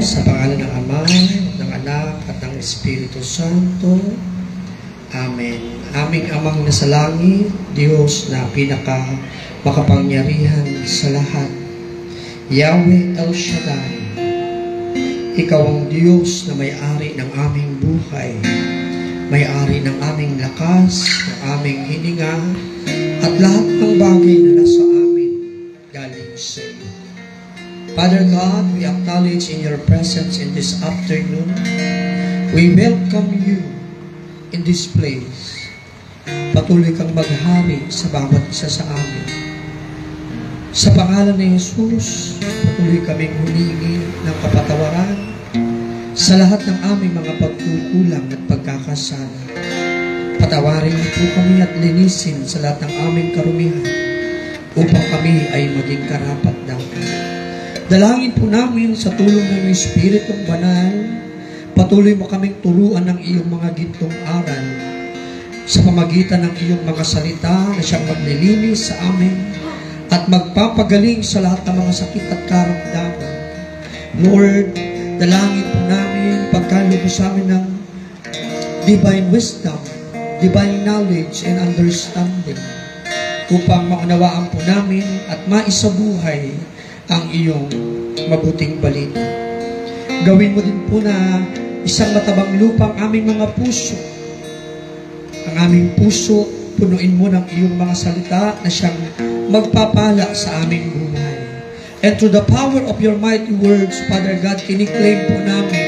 Sa pangalan ng Ama, ng Anak, at ng Espiritu Santo. Amen. Aming Amang nasa langit, Diyos na makapangyarihan sa lahat. Yahweh El Shaddai, Ikaw ang Diyos na may-ari ng aming buhay, may-ari ng aming lakas, ng aming hininga, at lahat ng bagay na nasa amin galing sa iyo. Father God, we acknowledge in your presence in this afternoon. We welcome you in this place. Patuloy kang maghari sa bawat isa sa amin. Sa pangalan ni Jesus, patuloy kaming humingi ng kapatawaran sa lahat ng aming mga pagkukulang at pagkakasala. Patawarin niyo po kami at linisin sa lahat ng aming karumihan upang kami ay maging karapat-dapat. Dalangin po namin sa tulong ng Espiritong Banal, patuloy mo kaming turuan ng iyong mga gintong aral sa pamagitan ng iyong mga salita na siyang maglilinis sa amin at magpapagaling sa lahat ng mga sakit at karamdaman. Lord, dalangin po namin pagkaloob mo sa amin ng divine wisdom, divine knowledge and understanding upang maunawaan po namin at maisabuhay ang iyong mabuting balita. Gawin mo din po na isang matabang lupa ang aming mga puso. Ang aming puso, punuin mo ng iyong mga salita na siyang magpapala sa aming buhay. And through the power of your mighty words, Father God, kiniklaim po namin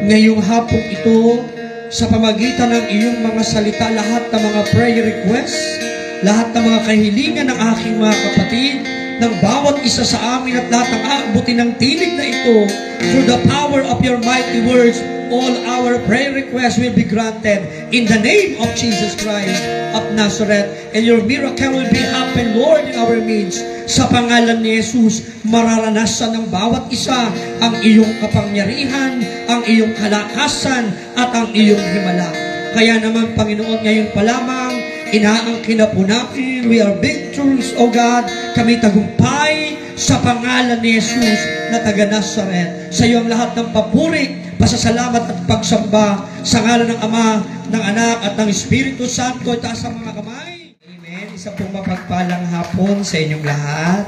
ngayong hapong ito sa pamagitan ng iyong mga salita, lahat ng mga prayer requests, lahat ng mga kahilingan ng aking mga kapatid, ng bawat isa sa amin at lahat ng aabutin ng tinig na ito, through the power of your mighty words, all our prayer requests will be granted in the name of Jesus Christ of Nazareth, and your miracle will be happen, Lord, in our midst. Sa pangalan ni Jesus, mararanasan ng bawat isa ang iyong kapangyarihan, ang iyong kalakasan, at ang iyong himala. Kaya naman, Panginoon, ngayon pa lamang, inaangkin na po namin, we are victors, O God, kami tagumpay sa pangalan ni Jesus na taga Nazareth. Sa iyo ang lahat ng papuri, pasasalamat at pagsamba sa ngalan ng Ama, ng Anak, at ng Espiritu Santo. Itaas ang mga kamay. Amen. Isa pong mapagpalang hapon sa inyong lahat.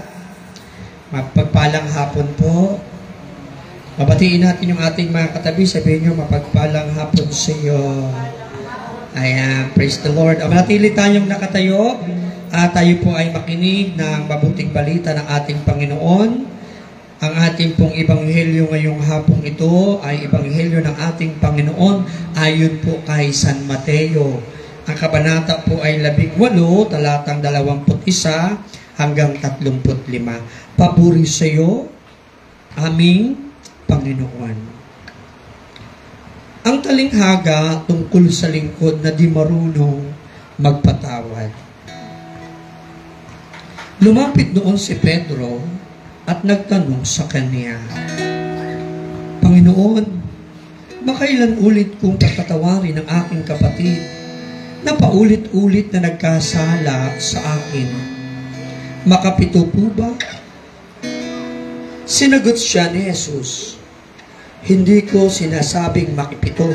Mapagpalang hapon po. Mabatiin natin yung ating mga katabi. Sabihin nyo, mapagpalang hapon sa iyo. Ayan, praise the Lord. Manatili tayong nakatayo at tayo po ay makinig ng mabuting balita ng ating Panginoon. Ang ating pong ebanghelyo ngayong hapong ito ay ebanghelyo ng ating Panginoon ayon po kay San Mateo. Ang kabanata po ay 18, talatang 21 hanggang 35. Papuri sa iyo, aming Panginoon. Ang talinghaga tungkol sa lingkod na di marunong magpatawad. Lumapit noon si Pedro at nagtanong sa kanya, Panginoon, makailan ulit kong patatawarin ang aking kapatid na paulit-ulit na nagkasala sa akin? Makapito po ba? Sinagot siya ni Jesus, hindi ko sinasabing makipito,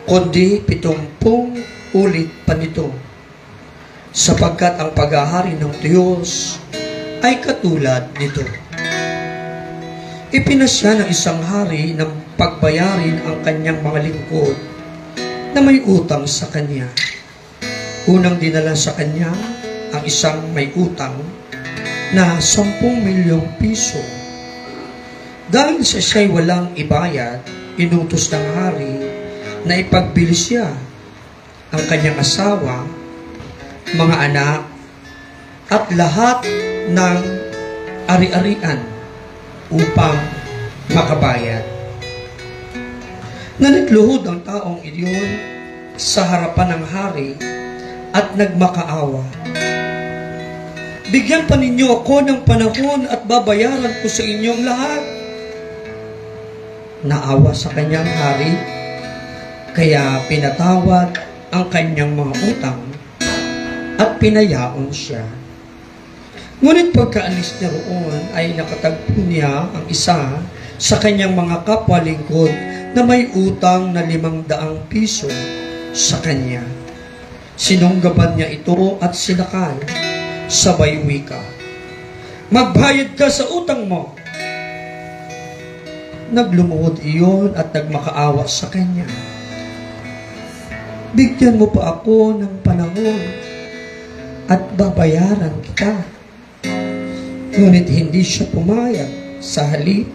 kundi 70 ulit pa nito, sapagkat ang paghahari ng Diyos ay katulad nito. Ipinasya ng isang hari ng pagbayarin ang kanyang mga lingkod na may utang sa kanya. Unang dinala sa kanya ang isang may utang na 10 milyong piso. Dahil sa siya'y walang ibayad, inutos ng hari na ipagbili siya ang kanyang asawa, mga anak, at lahat ng ari-arian upang makabayad. Nanitluhod ang taong iyon sa harapan ng hari at nagmakaawa. Bigyan pa ninyo ako ng panahon at babayaran ko sa inyong lahat. Naawa sa kanyang hari, kaya pinatawad ang kanyang mga utang at pinayaon siya. Ngunit pagkaalis niya roon ay nakatagpo niya ang isa sa kanyang mga kapwa-lingkod na may utang na 500 piso sa kanya. Sinunggaban niya ito at sinakal, sabay wika, "Magbayad ka sa utang mo." Naglumuhod iyon at nagmakaawa sa kanya. "Bigyan mo pa ako ng panahon at babayaran kita." Ngunit hindi siya pumayag. Sa halip,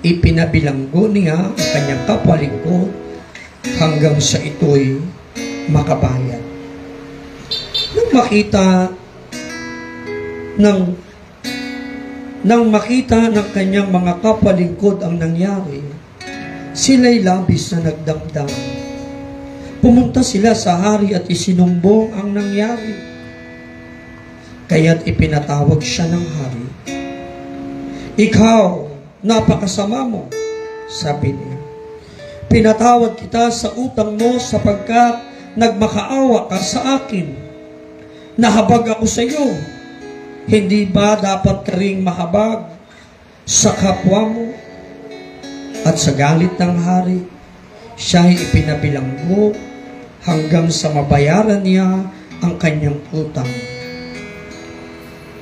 ipinabilanggo niya ang kanyang kapwa-lingkod hanggang sa ito'y makabayad. Nang makita ng kanyang mga kapwa-lingkod ang nangyari, sila'y labis na nagdamdam. Pumunta sila sa hari at isinumbong ang nangyari. Kaya't ipinatawag siya ng hari. "Ikaw, napakasama mo," sabi niya. "Pinatawad kita sa utang mo sapagkat nagmakaawa ka sa akin. Nahabag ako sa iyo. Hindi ba dapat ka ring mahabag sa kapwa mo?" At sa galit ng hari, siya'y ipinabilanggo hanggang sa mabayaran niya ang kanyang utang.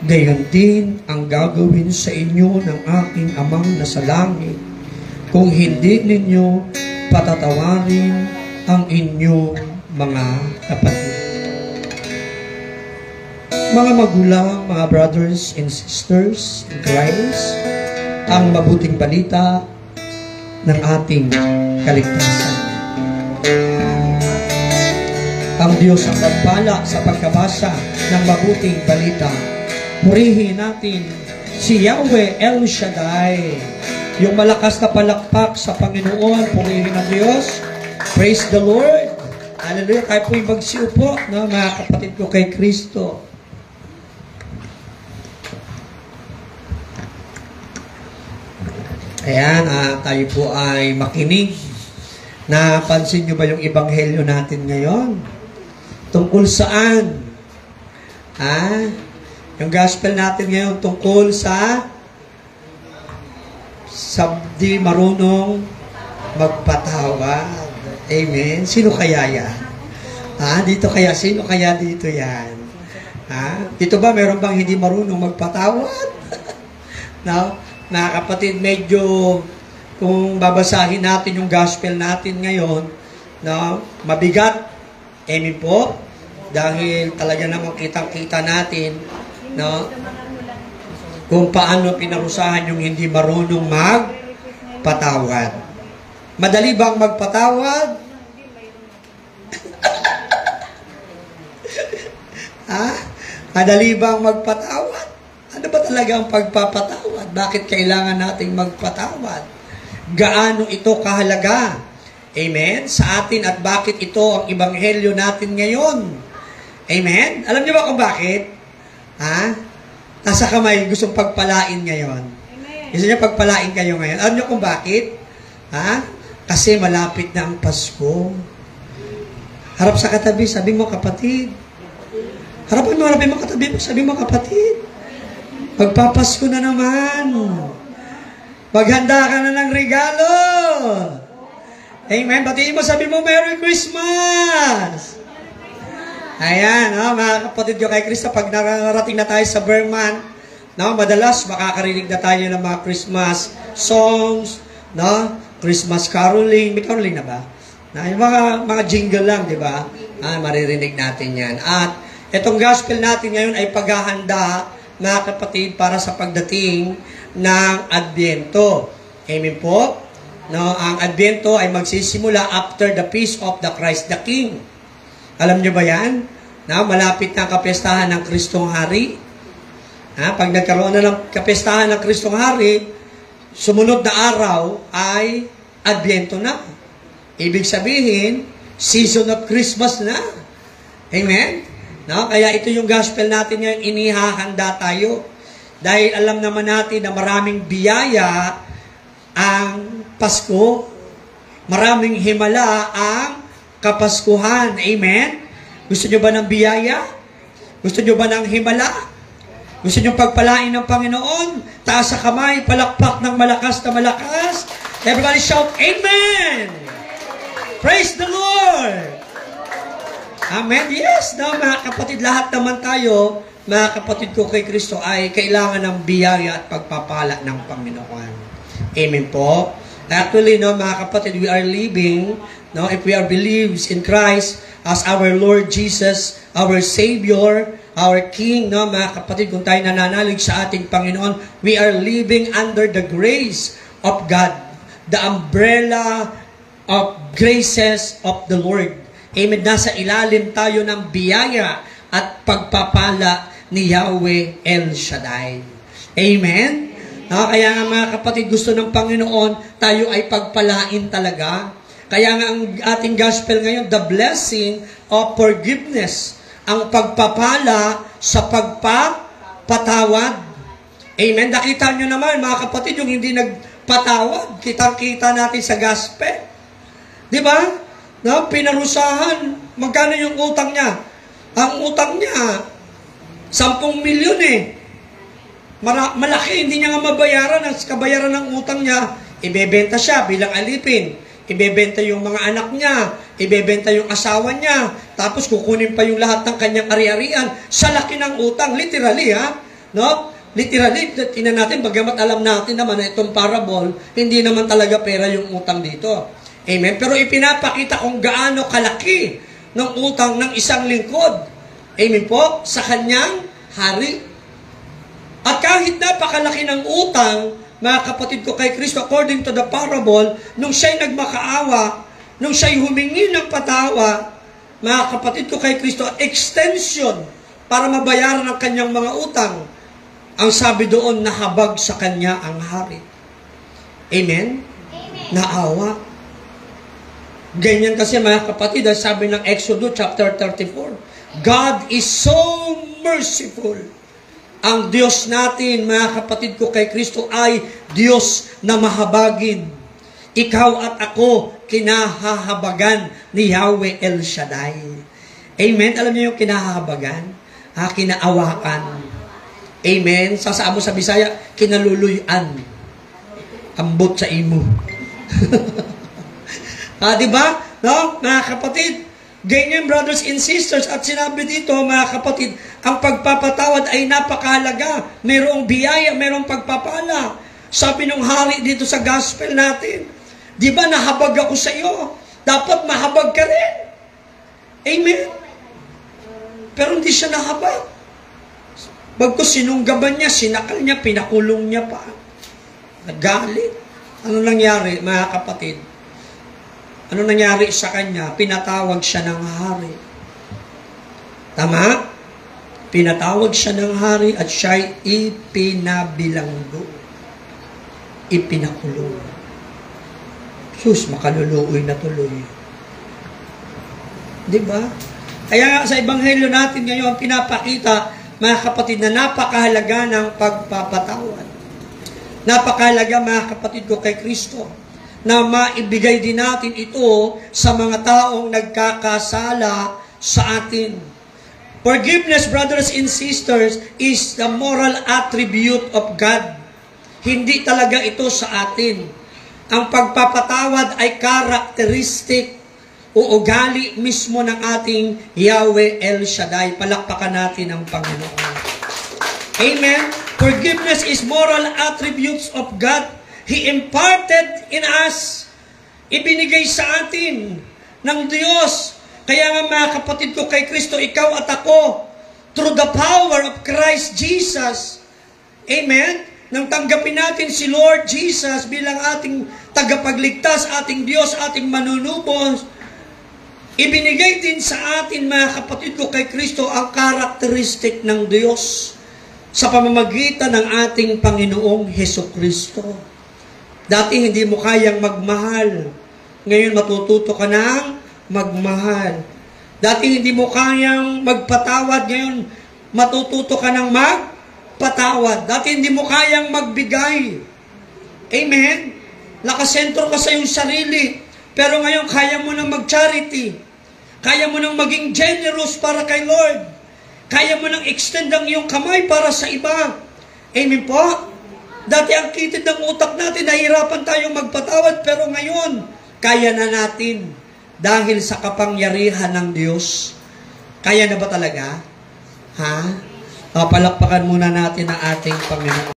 "Gayon din ang gagawin sa inyo ng aking Amang nasa langit kung hindi ninyo patatawarin ang inyong mga kapatid." Mga magulang, mga brothers and sisters in Christ, ang mabuting balita ng ating kaligtasan. Ang Diyos ang magpala sa pagkabasa ng mabuting balita. Purihin natin si Yahweh El Shaddai. Yung malakas na palakpak sa Panginoon, purihin ang Diyos. Praise the Lord. Hallelujah. Kayo po'y magsiupo, no, mga kapatid ko kay Kristo. Ayan, tayo po ay makinig. Napansin nyo ba yung ebanghelyo natin ngayon? Tungkol saan? Yung gospel natin ngayon tungkol sa di marunong magpatawad. Amen? Sino kaya yan? Dito kaya? Sino kaya dito yan? Dito ba meron bang hindi marunong magpatawad? No? Mga kapatid, medyo kung babasahin natin yung gospel natin ngayon, no, mabigat. Amen po? Dahil talaga namang kitang-kita natin, no, kung paano pinarusahan yung hindi marunong magpatawad. Madali bang magpatawad? Madali bang magpatawad? Ano ba talaga ang pagpapatawad? Bakit kailangan nating magpatawad? Gaano ito kahalaga? Amen? Sa atin at bakit ito ang ebanghelyo natin ngayon? Amen? Alam niyo ba kung bakit? Nasa kamay, gustong pagpalain ngayon. Amen. Gusto niyo pagpalain kayo ngayon. Alam niyo kung bakit? Kasi malapit na ang Pasko. Harap sa katabi, sabi mo, kapatid. Harapin mo katabi mo, sabi mo, kapatid. Magpapasko na naman. Maghanda ka na ng regalo. Amen. Batiin mo, sabi mo, Merry Christmas. Ayan, mga kapatid ko kay Kristo, pag nakarating na tayo sa Vermont, madalas makakarinig na tayo ng mga Christmas songs, Christmas caroling. May caroling na ba? Yung mga jingle lang, di ba? Maririnig natin yan. At itong gospel natin ngayon ay paghahanda, mga kapatid, para sa pagdating ng Adbyento. Amen po? Ang Adbyento ay magsisimula after the feast of the Christ the King. Alam niyo ba yan? Malapit na ang kapestahan ng Kristong Hari. Pag nagkaroon na ng kapestahan ng Kristong Hari, sumunod na araw ay Adbyento na. Ibig sabihin, season of Christmas na. Amen? Kaya ito yung gospel natin ngayon, inihahanda tayo. Dahil alam naman natin na maraming biyaya ang Pasko, maraming himala ang Kapaskuhan. Amen? Gusto nyo ba ng biyaya? Gusto nyo ba ng himala? Gusto nyo pagpalain ng Panginoon? Taas sa kamay, palakpak ng malakas na malakas. Everybody shout, Amen! Praise the Lord! Amen? Yes, no, mga kapatid, lahat naman tayo, mga kapatid ko kay Kristo, ay kailangan ng biyaya at pagpapala ng Panginoon. Amen po? Actually, no, mga kapatid, we are living, no, if we are believes in Christ as our Lord Jesus, our Savior, our King, no, mga kapatid, kung tayo nananalig sa ating Panginoon, we are living under the grace of God, the umbrella of graces of the Lord. Amen. Nasa ilalim tayo ng biyaya at pagpapala ni Yahweh El Shaddai. Amen. Kaya nga mga kapatid, gusto ng Panginoon, tayo ay pagpalain talaga. Kaya nga ang ating gospel ngayon, the blessing of forgiveness, ang pagpapala sa pagpapatawad. Amen. Nakita nyo naman, mga kapatid, yung hindi nagpatawad, kitang-kita natin sa gospel. Di ba? No, pinarusahan. Magkano yung utang niya? Ang utang niya, 10 milyon eh. Malaki, hindi niya nga mabayaran. Ang kabayaran ng utang niya, ibebenta siya bilang alipin. Ibebenta yung mga anak niya, ibebenta yung asawa niya, tapos kukunin pa yung lahat ng kanyang ari-arian sa laki ng utang. Literally, ha? No? Literally, tingnan natin, bagamat alam natin naman na itong parable, hindi naman talaga pera yung utang dito. Amen? Pero ipinapakita kung gaano kalaki ng utang ng isang lingkod. Amen po? Sa kanyang hari. At kahit napakalaki ng utang, mga kapatid ko kay Kristo, according to the parable, nung siya'y nagmakaawa, nung siya'y humingi ng patawa, mga kapatid ko kay Kristo, extension para mabayaran ang kanyang mga utang. Ang sabi doon, nahabag sa kanya ang hari. Amen? Amen. Naawa. Ganyan kasi mga kapatid, ang sabi ng Exodus chapter 34, God is so merciful. Ang Diyos natin, mga kapatid ko kay Kristo, ay Diyos na mahabagin. Ikaw at ako, kinahahabagan ni Yahweh El Shaddai. Amen? Alam niyo yung kinahahabagan? Kinaawakan. Amen? Sasaan mo sa Bisaya, kinaluluyan. Ambot sa imo. Diba? No? Mga kapatid, ganyan brothers and sisters, at sinabi dito mga kapatid, ang pagpapatawad ay napakahalaga. Mayroong biyaya, mayroong pagpapala. Sabi ng hari dito sa gospel natin, di ba nahabag ako sa iyo? Dapat mahabag ka rin. Amen? Pero hindi siya nahabag. Bagkus sinunggaban niya, sinakal niya, pinakulong niya pa. Nagalit. Ano nangyari mga kapatid? Ano nangyari sa kanya? Pinatawag siya ng hari. Tama? Pinatawag siya ng hari at siya'y ipinabilanggo. Ipinakulong. Sus, makaluluoy na tuloy. Diba? Kaya nga sa ebanghelyo natin ngayon, pinapakita, mga kapatid, na napakahalaga ng pagpapatawad. Napakahalaga, mga kapatid ko kay Kristo, na maibigay din natin ito sa mga taong nagkakasala sa atin. Forgiveness, brothers and sisters, is the moral attribute of God. Hindi talaga ito sa atin. Ang pagpapatawad ay karakteristik o ugali mismo ng ating Yahweh El Shaddai. Palakpakan natin ang Panginoon. Amen? Forgiveness is moral attributes of God. He imparted in us. Ibinigay sa atin ng Diyos. Kaya nga mga kapatid ko kay Kristo, ikaw at ako, through the power of Christ Jesus, amen, nang tanggapin natin si Lord Jesus bilang ating tagapagligtas, ating Diyos, ating manunubos, ibinigay din sa atin mga kapatid ko kay Kristo ang karakteristik ng Diyos sa pamamagitan ng ating Panginoong Hesus Kristo. Dati hindi mo kayang magmahal. Ngayon matututo ka ng magmahal. Dati hindi mo kayang magpatawad. Ngayon matututo ka ng magpatawad. Dati hindi mo kayang magbigay. Amen? Nakasentro ka sa iyong sarili. Pero ngayon kaya mo nang mag-charity. Kaya mo nang maging generous para kay Lord. Kaya mo nang extend ang iyong kamay para sa iba. Amen po? Dati ang kitid ng utak natin, nahihirapan tayong magpatawad, pero ngayon, kaya na natin. Dahil sa kapangyarihan ng Diyos. Kaya na ba talaga? Ha? Palakpakan muna natin ang ating Panginoon.